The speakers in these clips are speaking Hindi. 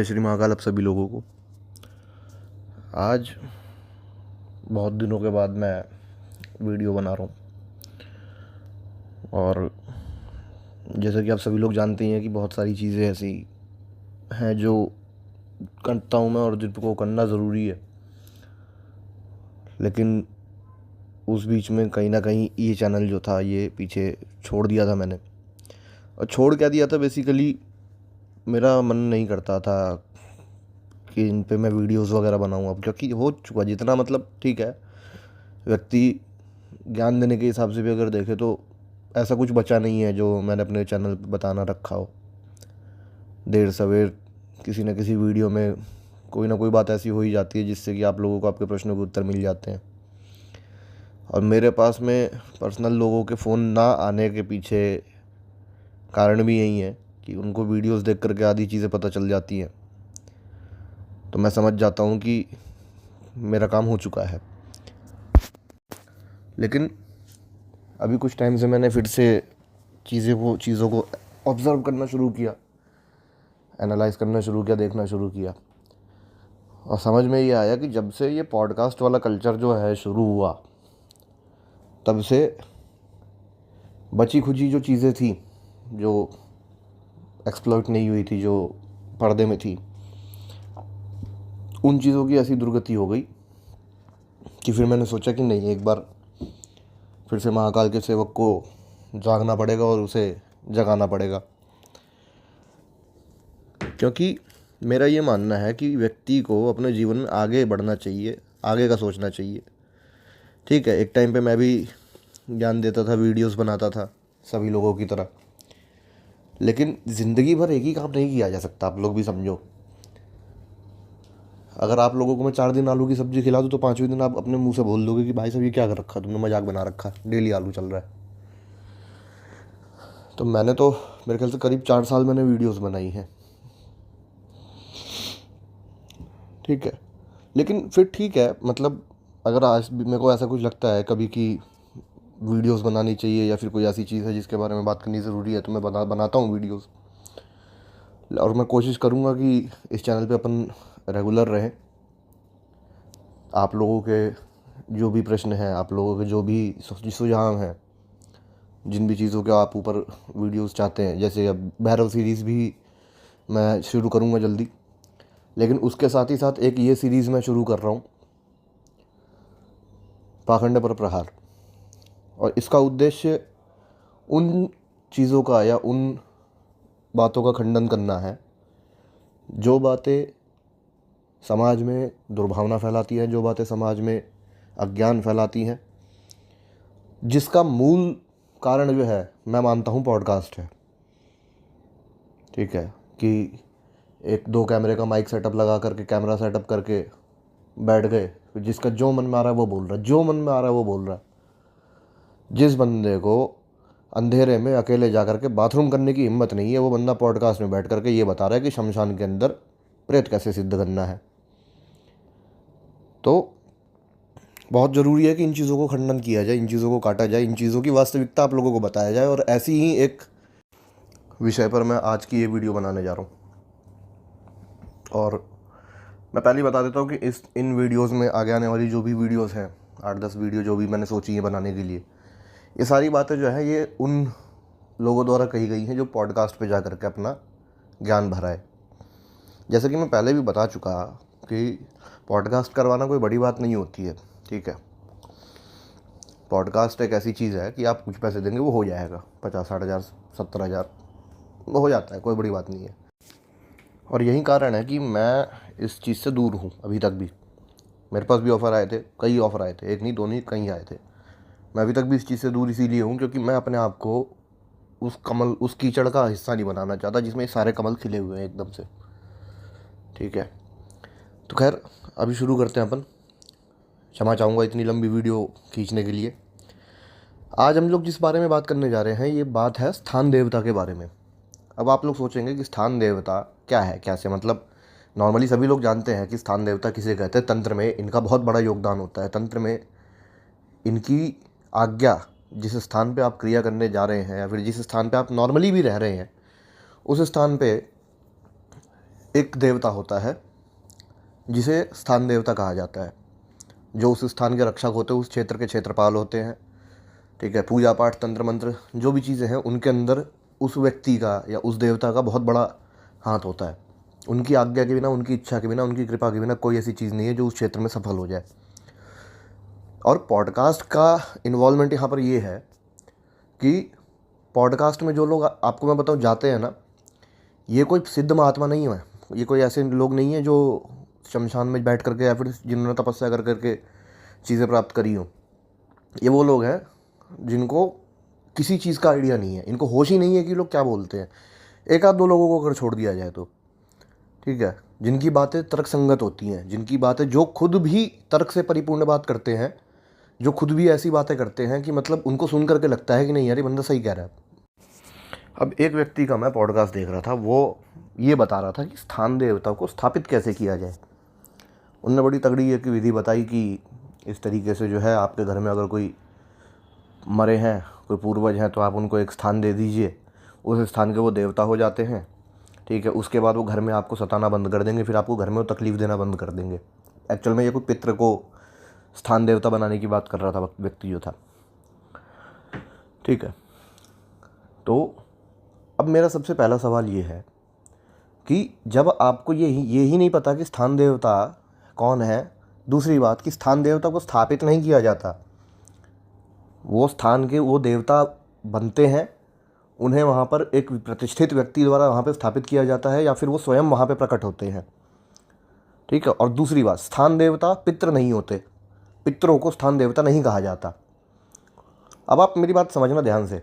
जय श्री महाकाल आप सभी लोगों को। आज बहुत दिनों के बाद मैं वीडियो बना रहा हूँ और जैसा कि आप सभी लोग जानते ही हैं कि बहुत सारी चीज़ें ऐसी हैं जो करता हूँ मैं और जिनको करना ज़रूरी है, लेकिन उस बीच में कहीं ना कहीं ये चैनल जो था ये पीछे छोड़ दिया था मैंने। और छोड़ क्या दिया था, बेसिकली मेरा मन नहीं करता था कि इन पे मैं वीडियोस वगैरह बनाऊँ अब, क्योंकि हो चुका जितना, मतलब ठीक है, व्यक्ति ज्ञान देने के हिसाब से भी अगर देखे तो ऐसा कुछ बचा नहीं है जो मैंने अपने चैनल पे बताना रखा हो। देर सवेर किसी न किसी वीडियो में कोई ना कोई बात ऐसी हो ही जाती है जिससे कि आप लोगों को आपके प्रश्नों के उत्तर मिल जाते हैं। और मेरे पास में पर्सनल लोगों के फ़ोन ना आने के पीछे कारण भी यही है कि उनको वीडियोस देख करके आधी चीज़ें पता चल जाती हैं, तो मैं समझ जाता हूँ कि मेरा काम हो चुका है। लेकिन अभी कुछ टाइम से मैंने फिर से चीज़ों को ऑब्ज़र्व करना शुरू किया, एनालाइज करना शुरू किया, देखना शुरू किया, और समझ में ये आया कि जब से ये पॉडकास्ट वाला कल्चर जो है शुरू हुआ, तब से बची खुची जो चीज़ें थी, जो एक्सप्लॉइट नहीं हुई थी, जो पर्दे में थी, उन चीज़ों की ऐसी दुर्गति हो गई कि फिर मैंने सोचा कि नहीं, एक बार फिर से महाकाल के सेवक को जागना पड़ेगा और उसे जगाना पड़ेगा। क्योंकि मेरा ये मानना है कि व्यक्ति को अपने जीवन में आगे बढ़ना चाहिए, आगे का सोचना चाहिए। ठीक है, एक टाइम पे मैं भी ज्ञान देता था, वीडियोस बनाता था सभी लोगों की तरह, लेकिन ज़िंदगी भर एक ही काम नहीं किया जा सकता। आप लोग भी समझो, अगर आप लोगों को मैं 4 दिन आलू की सब्ज़ी खिला दूँ तो 5वें दिन आप अपने मुंह से बोल दोगे कि भाई साहब ये क्या कर रखा, तुमने मजाक बना रखा, डेली आलू चल रहा है। तो मैंने तो मेरे ख्याल से करीब 4 साल मैंने वीडियोस बनाई हैं, ठीक है। लेकिन फिर ठीक है, मतलब अगर आज भी मेरे को ऐसा कुछ लगता है कभी कि वीडियोस बनानी चाहिए या फिर कोई ऐसी चीज़ है जिसके बारे में बात करनी ज़रूरी है, तो मैं बनाता हूँ वीडियोस। और मैं कोशिश करूँगा कि इस चैनल पे अपन रेगुलर रहें। आप लोगों के जो भी प्रश्न हैं, आप लोगों के जो भी सुझाव हैं, जिन भी चीज़ों के आप ऊपर वीडियोस चाहते हैं, जैसे अब भैरव सीरीज़ भी मैं शुरू करूँगा जल्दी, लेकिन उसके साथ ही साथ एक ये सीरीज़ मैं शुरू कर रहा हूँ, पाखंड पर प्रहार। और इसका उद्देश्य उन चीज़ों का या उन बातों का खंडन करना है जो बातें समाज में दुर्भावना फैलाती हैं, जो बातें समाज में अज्ञान फैलाती हैं, जिसका मूल कारण जो है मैं मानता हूँ पॉडकास्ट है। ठीक है, कि 1-2 कैमरे का माइक सेटअप लगा करके, कैमरा सेटअप करके बैठ गए, जिसका जो मन में आ रहा है वो बोल रहा है, जो मन में आ रहा है वो बोल रहा है। जिस बंदे को अंधेरे में अकेले जा कर के बाथरूम करने की हिम्मत नहीं है, वो बंदा पॉडकास्ट में बैठ करके ये बता रहा है कि शमशान के अंदर प्रेत कैसे सिद्ध करना है। तो बहुत ज़रूरी है कि इन चीज़ों को खंडन किया जाए, इन चीज़ों को काटा जाए, इन चीज़ों की वास्तविकता आप लोगों को बताया जाए। और ऐसी ही एक विषय पर मैं आज की ये वीडियो बनाने जा रहा हूँ। और मैं पहले ही बता देता हूँ कि इन वीडियोज़ में आगे आने वाली जो भी वीडियोज़ हैं, 8-10 वीडियो जो भी मैंने सोची है बनाने के लिए, ये सारी बातें जो है ये उन लोगों द्वारा कही गई हैं जो पॉडकास्ट पे जा कर के अपना ज्ञान भरा है। जैसे कि मैं पहले भी बता चुका कि पॉडकास्ट करवाना कोई बड़ी बात नहीं होती है, ठीक है। पॉडकास्ट एक ऐसी चीज़ है कि आप कुछ पैसे देंगे वो हो जाएगा, 50-60 हज़ार 70 हज़ार वो हो जाता है, कोई बड़ी बात नहीं है। और यही कारण है कि मैं इस चीज़ से दूर हूँ अभी तक भी। मेरे पास भी ऑफ़र आए थे, कई ऑफ़र आए थे, एक नहीं, दो नहीं, कई आए थे। मैं अभी तक भी इस चीज़ से दूर इसीलिए हूँ क्योंकि मैं अपने आप को उस कीचड़ का हिस्सा नहीं बनाना चाहता जिसमें सारे कमल खिले हुए हैं एकदम से, ठीक है। तो खैर, अभी शुरू करते हैं अपन। क्षमा चाहूँगा इतनी लंबी वीडियो खींचने के लिए। आज हम लोग जिस बारे में बात करने जा रहे हैं, ये बात है स्थान देवता के बारे में। अब आप लोग सोचेंगे कि स्थान देवता क्या है, कैसे, मतलब नॉर्मली सभी लोग जानते हैं कि स्थान देवता किसे कहते हैं। तंत्र में इनका बहुत बड़ा योगदान होता है। तंत्र में इनकी आज्ञा, जिस स्थान पे आप क्रिया करने जा रहे हैं या फिर जिस स्थान पे आप नॉर्मली भी रह रहे हैं, उस स्थान पे एक देवता होता है जिसे स्थान देवता कहा जाता है, जो उस स्थान के रक्षक होते हैं, उस क्षेत्र के क्षेत्रपाल होते हैं। ठीक है, पूजा पाठ तंत्र मंत्र जो भी चीज़ें हैं उनके अंदर उस व्यक्ति का या उस देवता का बहुत बड़ा हाथ होता है। उनकी आज्ञा के बिना, उनकी इच्छा के बिना, उनकी कृपा के बिना कोई ऐसी चीज़ नहीं है जो उस क्षेत्र में सफल हो जाए। और पॉडकास्ट का इन्वॉल्वमेंट यहाँ पर ये है कि पॉडकास्ट में जो लोग आपको मैं बताऊँ जाते हैं ना, ये कोई सिद्ध महात्मा नहीं है, ये कोई ऐसे लोग नहीं है जो शमशान में बैठ करके या फिर जिन्होंने तपस्या कर करके चीज़ें प्राप्त करी हों। ये वो लोग हैं जिनको किसी चीज़ का आइडिया नहीं है, इनको होश ही नहीं है कि लोग क्या बोलते हैं। एक आध दो लोगों को अगर छोड़ दिया जाए तो ठीक है, जिनकी बातें तर्क संगत होती हैं, जिनकी बातें जो खुद भी तर्क से परिपूर्ण बात करते हैं, जो खुद भी ऐसी बातें करते हैं कि मतलब उनको सुन करके लगता है कि नहीं यार ये बंदा सही कह रहा है। अब एक व्यक्ति का मैं पॉडकास्ट देख रहा था, वो ये बता रहा था कि स्थान देवता को स्थापित कैसे किया जाए। उनने बड़ी तगड़ी एक विधि बताई कि इस तरीके से जो है आपके घर में अगर कोई मरे हैं, कोई पूर्वज हैं, तो आप उनको एक स्थान दे दीजिए, उस स्थान के वो देवता हो जाते हैं। ठीक है, उसके बाद वो घर में आपको सताना बंद कर देंगे, फिर आपको घर में वो तकलीफ़ देना बंद कर देंगे। एक्चुअल में ये कोई पितृ को स्थान देवता बनाने की बात कर रहा था व्यक्ति जो था। ठीक है, तो अब मेरा सबसे पहला सवाल ये है कि जब आपको ये ही नहीं पता कि स्थान देवता कौन है, दूसरी बात कि स्थान देवता को स्थापित नहीं किया जाता, वो स्थान के वो देवता बनते हैं, उन्हें वहाँ पर एक प्रतिष्ठित व्यक्ति द्वारा वहाँ पे स्थापित किया जाता है या फिर वो स्वयं वहाँ पे प्रकट होते हैं। ठीक है, और दूसरी बात, स्थान देवता पितृ नहीं होते, पितरों को स्थान देवता नहीं कहा जाता। अब आप मेरी बात समझना ध्यान से,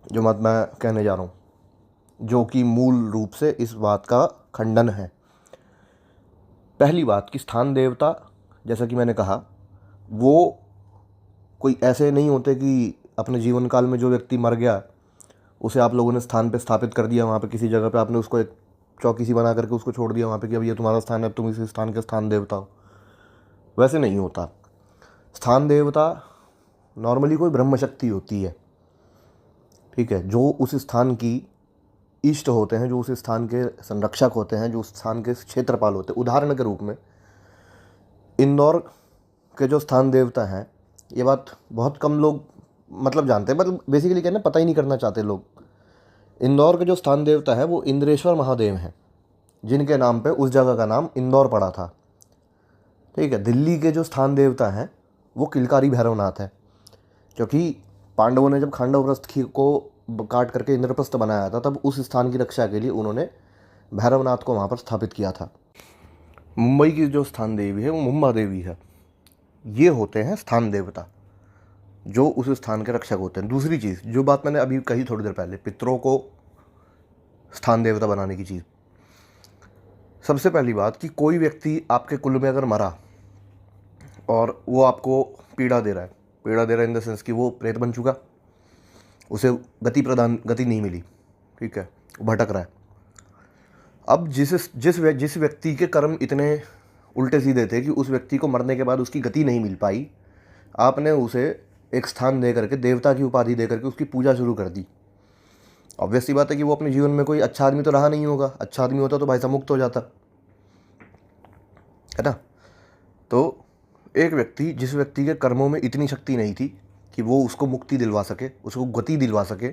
जो बात मैं कहने जा रहा हूँ, जो कि मूल रूप से इस बात का खंडन है। पहली बात कि स्थान देवता, जैसा कि मैंने कहा, वो कोई ऐसे नहीं होते कि अपने जीवन काल में जो व्यक्ति मर गया उसे आप लोगों ने स्थान पे स्थापित कर दिया, वहाँ पे किसी जगह पे आपने उसको एक चौकी सी बना करके उसको छोड़ दिया वहाँ पे कि अब ये तुम्हारा स्थान है, अब तुम इस स्थान के स्थान देवता हो। वैसे नहीं होता। स्थान देवता नॉर्मली कोई ब्रह्म शक्ति होती है। ठीक है, जो उस स्थान की इष्ट होते हैं, जो उस स्थान के संरक्षक होते हैं, जो उस स्थान के क्षेत्रपाल होते हैं। उदाहरण के रूप में इंदौर के जो स्थान देवता हैं, ये बात बहुत कम लोग मतलब जानते हैं, मतलब बेसिकली क्या है ना, पता ही नहीं करना चाहते लोग। इंदौर के जो स्थान देवता है वो इंद्रेश्वर महादेव हैं, जिनके नाम पे उस जगह का नाम इंदौर पड़ा था। ठीक है, दिल्ली के जो स्थान देवता हैं वो किलकारी भैरवनाथ है, क्योंकि पांडवों ने जब खांडवप्रस्थ को काट करके इंद्रप्रस्थ बनाया था तब उस स्थान की रक्षा के लिए उन्होंने भैरवनाथ को वहाँ पर स्थापित किया था। मुंबई की जो स्थान देवी है वो मुंबा देवी है। ये होते हैं स्थान देवता, जो उस स्थान के रक्षक होते हैं। दूसरी चीज़, जो बात मैंने अभी कही थोड़ी देर पहले, पितरों को स्थान देवता बनाने की चीज़, सबसे पहली बात कि कोई व्यक्ति आपके कुल में अगर मरा और वो आपको पीड़ा दे रहा है इन द सेंस कि वो प्रेत बन चुका, उसे गति नहीं मिली, ठीक है, वो भटक रहा है। अब जिस व्यक्ति के कर्म इतने उल्टे सीधे थे कि उस व्यक्ति को मरने के बाद उसकी गति नहीं मिल पाई, आपने उसे एक स्थान दे करके, देवता की उपाधि दे करके उसकी पूजा शुरू कर दी। ऑब्वियस सी बात है कि वो अपने जीवन में कोई अच्छा आदमी तो रहा नहीं होगा। अच्छा आदमी होता तो भाई साहब मुक्त हो जाता, है ना। तो एक व्यक्ति, जिस व्यक्ति के कर्मों में इतनी शक्ति नहीं थी कि वो उसको मुक्ति दिलवा सके, उसको गति दिलवा सके,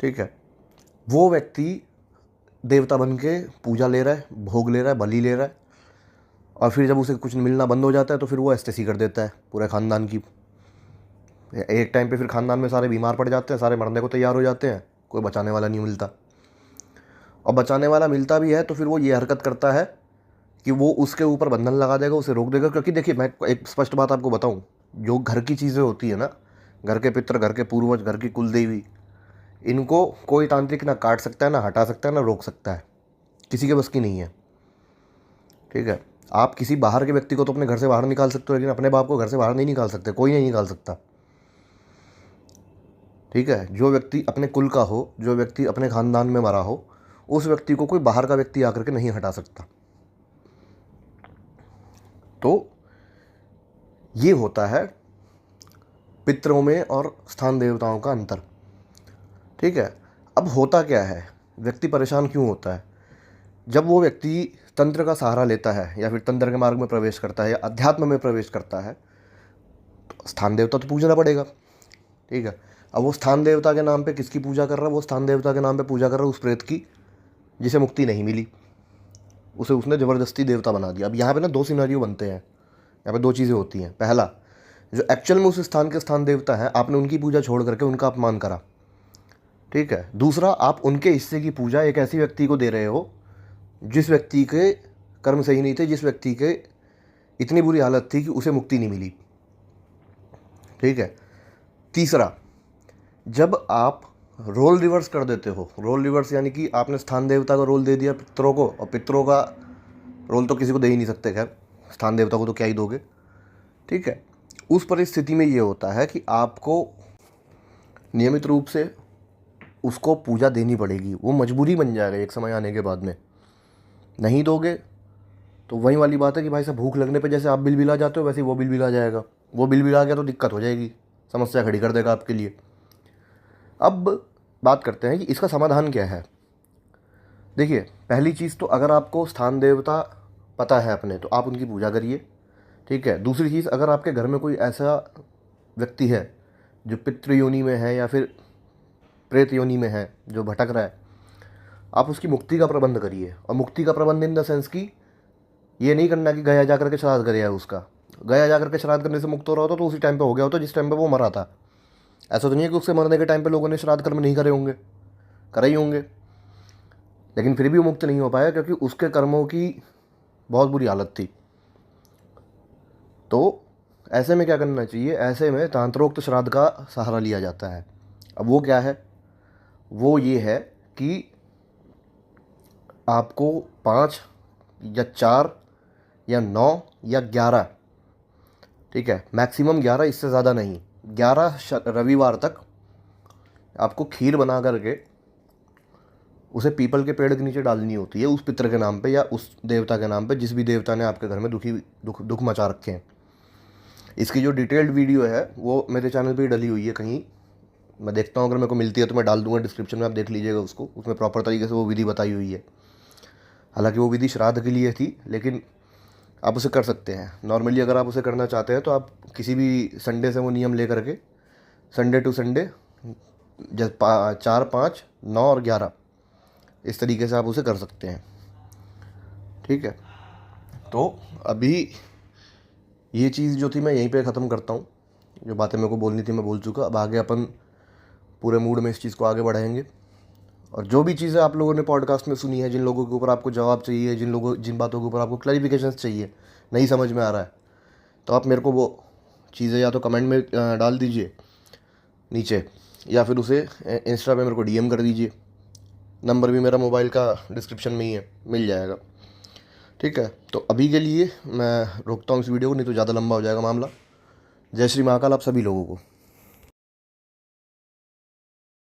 ठीक है, वो व्यक्ति देवता बन के पूजा ले रहा है, भोग ले रहा है, बलि ले रहा है, और फिर जब उसे कुछ मिलना बंद हो जाता है तो फिर वो एस्टेसी कर देता है पूरे ख़ानदान की। एक टाइम पे फिर ख़ानदान में सारे बीमार पड़ जाते हैं, सारे मरने को तैयार हो जाते हैं, कोई बचाने वाला नहीं मिलता। और बचाने वाला मिलता भी है तो फिर वो ये हरकत करता है कि वो उसके ऊपर बंधन लगा देगा, उसे रोक देगा। क्योंकि देखिए, मैं एक स्पष्ट बात आपको बताऊं, जो घर की चीज़ें होती है ना, घर के पितर, घर के पूर्वज, घर की कुल देवी, इनको कोई तांत्रिक ना काट सकता है, ना हटा सकता है, ना रोक सकता है, किसी के बस की नहीं है। ठीक है, आप किसी बाहर के व्यक्ति को तो अपने घर से बाहर निकाल सकते हो, लेकिन अपने बाप को घर से बाहर नहीं निकाल सकते, कोई नहीं निकाल सकता। ठीक है, जो व्यक्ति अपने कुल का हो, जो व्यक्ति अपने खानदान में मरा हो, उस व्यक्ति को कोई बाहर का व्यक्ति आकर के नहीं हटा सकता। तो ये होता है पितरों में और स्थान देवताओं का अंतर। ठीक है, अब होता क्या है, व्यक्ति परेशान क्यों होता है? जब वो व्यक्ति तंत्र का सहारा लेता है या फिर तंत्र के मार्ग में प्रवेश करता है या अध्यात्म में प्रवेश करता है, तो स्थान देवता तो पूजना पड़ेगा, ठीक है। अब वो स्थान देवता के नाम पे किसकी पूजा कर रहा है? वो स्थान देवता के नाम पे पूजा कर रहा है उस प्रेत की जिसे मुक्ति नहीं मिली, उसे उसने ज़बरदस्ती देवता बना दिया। अब यहाँ पे ना दो सिनेरियो बनते हैं, यहाँ पे दो चीज़ें होती हैं। पहला, जो एक्चुअल में उस स्थान के स्थान देवता हैं, आपने उनकी पूजा छोड़ करके उनका अपमान करा, ठीक है। दूसरा, आप उनके हिस्से की पूजा एक ऐसी व्यक्ति को दे रहे हो जिस व्यक्ति के कर्म सही नहीं थे, जिस व्यक्ति के इतनी बुरी हालत थी कि उसे मुक्ति नहीं मिली, ठीक है। तीसरा, जब आप रोल रिवर्स कर देते हो, रोल रिवर्स यानी कि आपने स्थान देवता का रोल दे दिया पितरों को, और पितरों का रोल तो किसी को दे ही नहीं सकते, खैर स्थान देवता को तो क्या ही दोगे, ठीक है। उस परिस्थिति में ये होता है कि आपको नियमित रूप से उसको पूजा देनी पड़ेगी, वो मजबूरी बन जाएगा एक समय आने के बाद में। नहीं दोगे तो वही वाली बात है कि भाई साहब भूख लगने पे जैसे आप बिल बिला जाते हो वैसे ही वो बिल बिला जाएगा, वो बिल बिला गया तो दिक्कत हो जाएगी, समस्या खड़ी कर देगा आपके लिए। अब बात करते हैं कि इसका समाधान क्या है। देखिए, पहली चीज़ तो अगर आपको स्थान देवता पता है अपने, तो आप उनकी पूजा करिए, ठीक है। दूसरी चीज़, अगर आपके घर में कोई ऐसा व्यक्ति है जो पितृ योनि में है या फिर प्रेत योनि में है, जो भटक रहा है, आप उसकी मुक्ति का प्रबंध करिए। और मुक्ति का प्रबंध इन द सेंस कि ये नहीं करना कि गया जा करके श्राद्ध करे, उसका गया जा करके श्राद्ध करने से मुक्त हो रहा होता तो उसी टाइम पे हो गया होता जिस टाइम पे वो मरा था। ऐसा तो नहीं है कि उसके मरने के टाइम पे लोगों ने श्राद्ध कर्म नहीं करे होंगे, करे ही होंगे, लेकिन फिर भी वो मुक्त नहीं हो पाया क्योंकि उसके कर्मों की बहुत बुरी हालत थी। तो ऐसे में क्या करना चाहिए? ऐसे में तांत्रोक्त श्राद्ध का सहारा लिया जाता है। अब वो क्या है? वो ये है कि आपको 5 या 4 या 9 या 11, ठीक है, मैक्सिमम 11, इससे ज़्यादा नहीं, 11 रविवार तक आपको खीर बना करके उसे पीपल के पेड़ के नीचे डालनी होती है, उस पितर के नाम पे या उस देवता के नाम पे जिस भी देवता ने आपके घर में दुख मचा रखे हैं। इसकी जो डिटेल्ड वीडियो है वो मेरे चैनल पे ही डली हुई है कहीं, मैं देखता हूँ, अगर मेरे को मिलती है तो मैं डाल दूंगा डिस्क्रिप्शन में, आप देख लीजिएगा उसको, उसमें प्रॉपर तरीके से वो विधि बताई हुई है। हालांकि वो विधि श्राद्ध के लिए थी, लेकिन आप उसे कर सकते हैं। नॉर्मली अगर आप उसे करना चाहते हैं तो आप किसी भी संडे से वो नियम ले करके संडे टू संडे 4, 5, 9 और 11 इस तरीके से आप उसे कर सकते हैं, ठीक है। तो अभी ये चीज़ जो थी मैं यहीं पे ख़त्म करता हूँ, जो बातें मेरे को बोलनी थी मैं बोल चुका। अब आगे अपन पूरे मूड में इस चीज़ को आगे बढ़ाएंगे, और जो भी चीज़ें आप लोगों ने पॉडकास्ट में सुनी है, जिन लोगों के ऊपर आपको जवाब चाहिए, जिन बातों के ऊपर आपको क्लैरिफिकेशन चाहिए, नहीं समझ में आ रहा है, तो आप मेरे को वो चीज़ें या तो कमेंट में डाल दीजिए नीचे, या फिर उसे इंस्टा पे मेरे को डीएम कर दीजिए। नंबर भी मेरा मोबाइल का डिस्क्रिप्शन में ही है, मिल जाएगा, ठीक है। तो अभी के लिए मैं रोकता हूँ इस वीडियो को, नहीं तो ज़्यादा लंबा हो जाएगा मामला। जय श्री महाकाल आप सभी लोगों को।